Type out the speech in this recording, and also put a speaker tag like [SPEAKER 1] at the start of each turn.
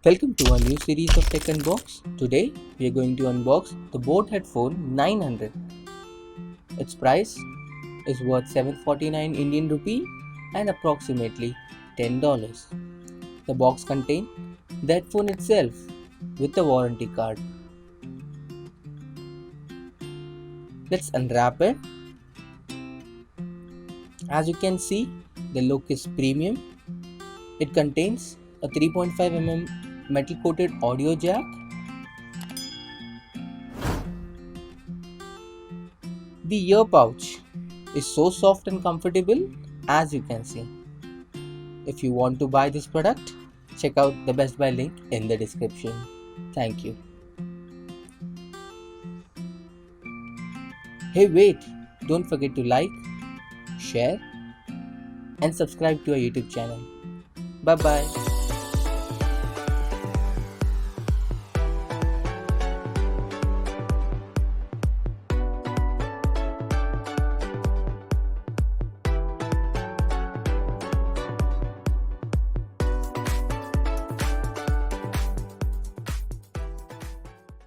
[SPEAKER 1] Welcome to a new series of Tech Unbox. Today we are going to unbox the Boat Headphone 900. Its price is worth 749 Indian rupee and approximately $10. The box contains the headphone itself with a warranty card. Let's unwrap it. As you can see, the look is premium. It contains a 3.5 mm metal coated audio jack. The ear pouch is so soft and comfortable, as you can see. If you want to buy this product, check out the Best Buy link in the description. Thank you. Hey wait, don't forget to like, share and subscribe to our YouTube channel. Bye bye.